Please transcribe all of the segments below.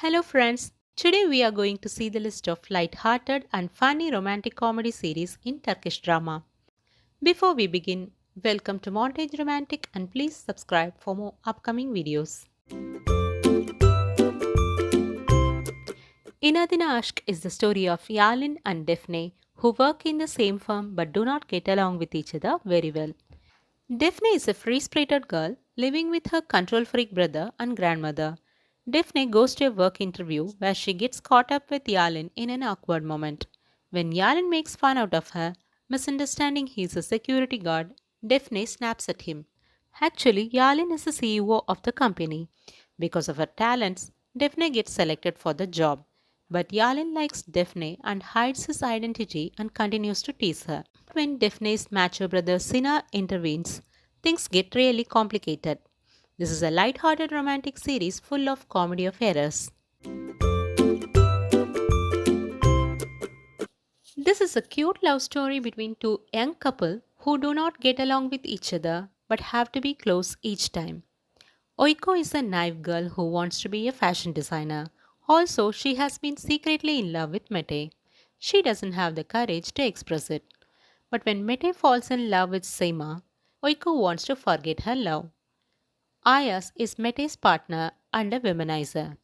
Hello, friends. Today we are going to see the list of light-hearted and funny romantic comedy series in Turkish drama. Before we begin, welcome to Montage Romantic and please subscribe for more upcoming videos. Inadina Aşk is the story of Yalin and Daphne who work in the same firm but do not get along with each other very well. Daphne is a free-spirited girl living with her control-freak brother and grandmother. Daphne goes to a work interview where she gets caught up with Yalin in an awkward moment. When Yalin makes fun out of her, misunderstanding he is a security guard, Daphne snaps at him. Actually, Yalin is the CEO of the company. Because of her talents, Daphne gets selected for the job. But Yalin likes Daphne and hides his identity and continues to tease her. When Daphne's macho brother Sina intervenes, things get really complicated. This is a light-hearted romantic series full of comedy of errors. This is a cute love story between two young couple who do not get along with each other but have to be close each time. Oiko is a naive girl who wants to be a fashion designer. Also, she has been secretly in love with Mete. She doesn't have the courage to express it. But when Mete falls in love with Seima, Oiko wants to forget her love. Ayas is Mete's partner and a womanizer.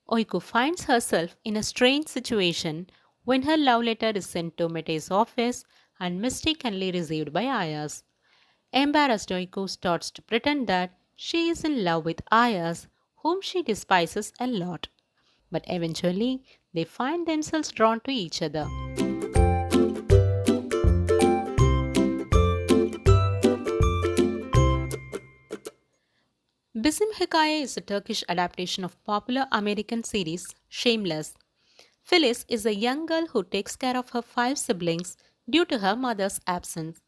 Oiko finds herself in a strange situation when her love letter is sent to Mete's office and mistakenly received by Ayas. Embarrassed, Oiko starts to pretend that she is in love with Ayas, whom she despises a lot. But eventually, they find themselves drawn to each other. Bizim Hikaye is a Turkish adaptation of popular American series Shameless. Phyllis is a young girl who takes care of her five siblings due to her mother's absence.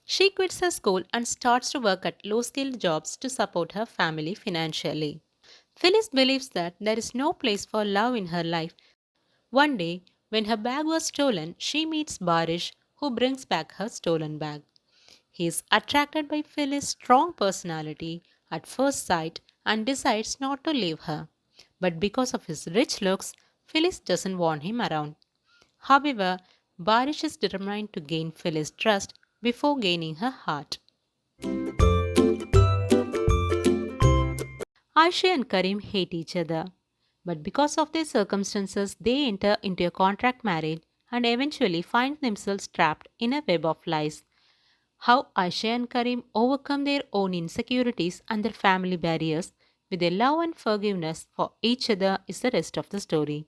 She quits her school and starts to work at low skilled jobs to support her family financially. Phyllis believes that there is no place for love in her life. One day, when her bag was stolen, she meets Barish, who brings back her stolen bag. He is attracted by Phyllis' strong personality at first sight and decides not to leave her. But because of his rich looks, Phyllis doesn't want him around. However, Barish is determined to gain Phyllis' trust before gaining her heart. Aisha and Karim hate each other, but because of their circumstances, they enter into a contract marriage and eventually find themselves trapped in a web of lies. How Aisha and Karim overcome their own insecurities and their family barriers with their love and forgiveness for each other is the rest of the story.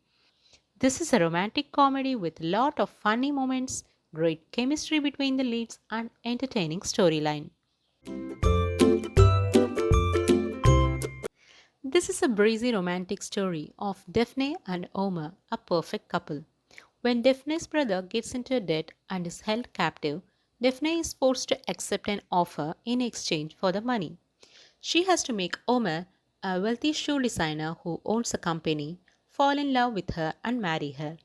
This is a romantic comedy with a lot of funny moments, great chemistry between the leads, and entertaining storyline. This is a breezy romantic story of Daphne and Omar, a perfect couple. When Daphne's brother gets into debt and is held captive, Daphne is forced to accept an offer in exchange for the money. She has to make Omar, a wealthy shoe designer who owns a company, fall in love with her and marry her.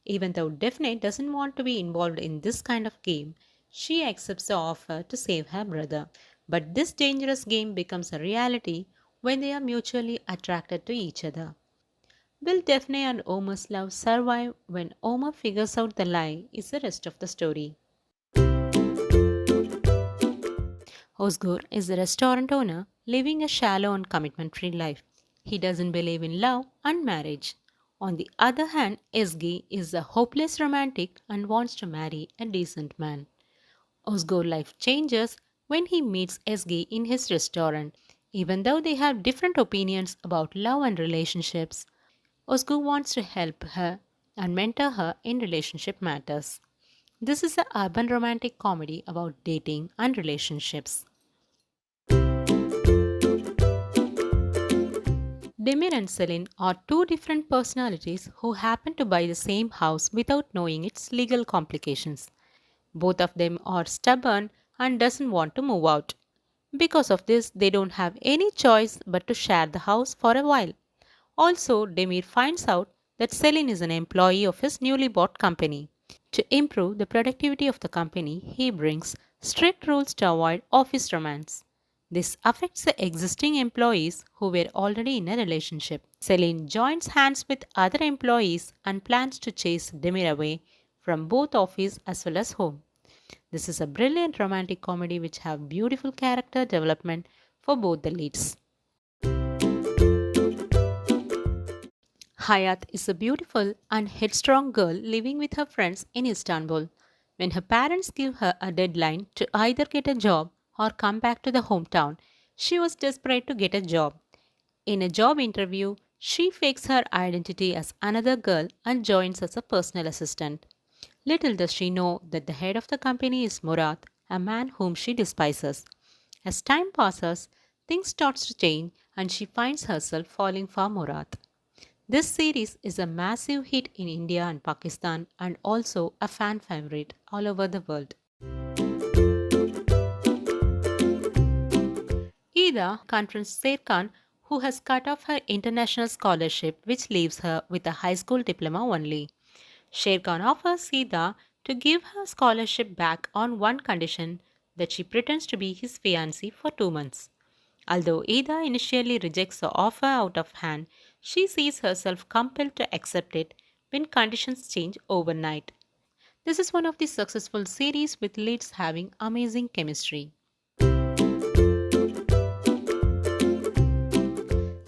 Even though Daphne doesn't want to be involved in this kind of game, she accepts the offer to save her brother. But this dangerous game becomes a reality when they are mutually attracted to each other. Will Daphne and Omar's love survive when Omar figures out the lie is the rest of the story. Osgur is a restaurant owner living a shallow and commitment free life. He doesn't believe in love and marriage. On the other hand, Esgi is a hopeless romantic and wants to marry a decent man. Osgo's life changes when he meets Esgi in his restaurant. Even though they have different opinions about love and relationships, Osgo wants to help her and mentor her in relationship matters. This is an urban romantic comedy about dating and relationships. Demir and Celine are two different personalities who happen to buy the same house without knowing its legal complications. Both of them are stubborn and doesn't want to move out. Because of this, they don't have any choice but to share the house for a while. Also, Demir finds out that Celine is an employee of his newly bought company. To improve the productivity of the company, he brings strict rules to avoid office romance. This affects the existing employees who were already in a relationship. Celine joins hands with other employees and plans to chase Demir away from both office as well as home. This is a brilliant romantic comedy which have beautiful character development for both the leads. Hayat is a beautiful and headstrong girl living with her friends in Istanbul. When her parents give her a deadline to either get a job or come back to the hometown, she was desperate to get a job. In a job interview, she fakes her identity as another girl and joins as a personal assistant. Little does she know that the head of the company is Murad, a man whom she despises. As time passes, things start to change and she finds herself falling for Murad. This series is a massive hit in India and Pakistan and also a fan favorite all over the world. Ida confronts Serkan, who has cut off her international scholarship, which leaves her with a high school diploma only. Sherkan offers Ida to give her scholarship back on one condition that she pretends to be his fiancée for 2 months. Although Ida initially rejects the offer out of hand, she sees herself compelled to accept it when conditions change overnight. This is one of the successful series with leads having amazing chemistry.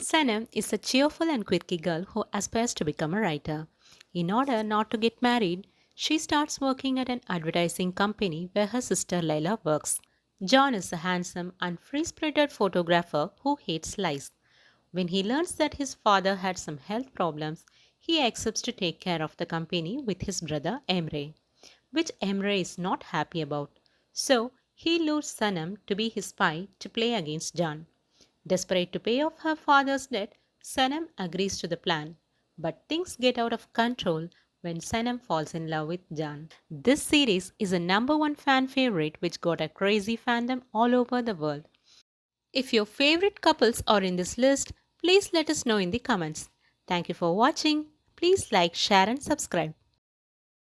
Sanam is a cheerful and quirky girl who aspires to become a writer. In order not to get married, she starts working at an advertising company where her sister Laila works. John is a handsome and free-spirited photographer who hates lies. When he learns that his father had some health problems, he accepts to take care of the company with his brother Emre, which Emre is not happy about. So, he lures Sanam to be his spy to play against John. Desperate to pay off her father's debt, Sanam agrees to the plan. But things get out of control when Sanam falls in love with Jan. This series is a number one fan favorite which got a crazy fandom all over the world. If your favorite couples are in this list, please let us know in the comments. Thank you for watching. Please like, share and subscribe.